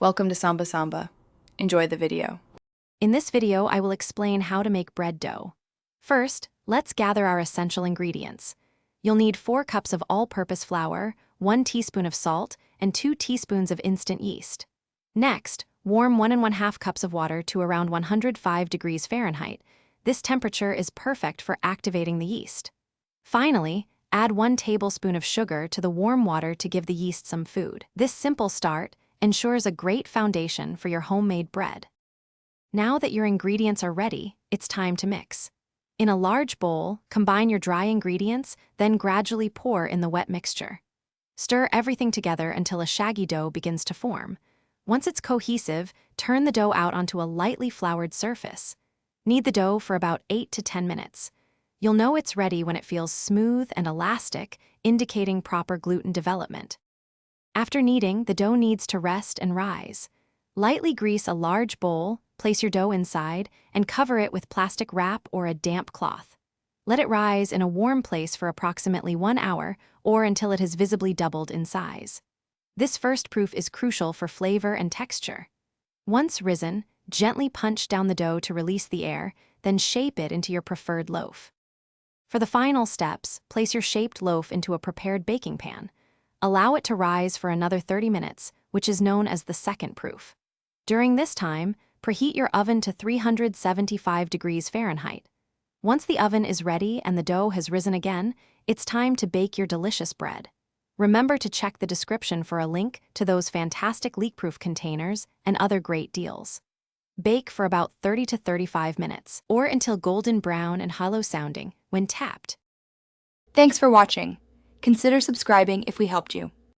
Welcome to Samba Samba. Enjoy the video. In this video, I will explain how to make bread dough. First, let's gather our essential ingredients. You'll need 4 cups of all-purpose flour, 1 teaspoon of salt, and 2 teaspoons of instant yeast. Next, warm 1 1/2 cups of water to around 105 degrees Fahrenheit. This temperature is perfect for activating the yeast. Finally, add 1 tablespoon of sugar to the warm water to give the yeast some food. This simple start ensures a great foundation for your homemade bread. Now that your ingredients are ready, it's time to mix. In a large bowl, combine your dry ingredients, then gradually pour in the wet mixture. Stir everything together until a shaggy dough begins to form. Once it's cohesive, turn the dough out onto a lightly floured surface. Knead the dough for about 8 to 10 minutes. You'll know it's ready when it feels smooth and elastic, indicating proper gluten development. After kneading, the dough needs to rest and rise. Lightly grease a large bowl, place your dough inside, and cover it with plastic wrap or a damp cloth. Let it rise in a warm place for approximately 1 hour or until it has visibly doubled in size. This first proof is crucial for flavor and texture. Once risen, gently punch down the dough to release the air, then shape it into your preferred loaf. For the final steps, place your shaped loaf into a prepared baking pan. Allow it to rise for another 30 minutes, which is known as the second proof. During this time, preheat your oven to 375 degrees Fahrenheit. Once the oven is ready and the dough has risen again, it's time to bake your delicious bread. Remember to check the description for a link to those fantastic leak-proof containers and other great deals. Bake for about 30 to 35 minutes, or until golden brown and hollow sounding when tapped. Thanks for watching. Consider subscribing if we helped you.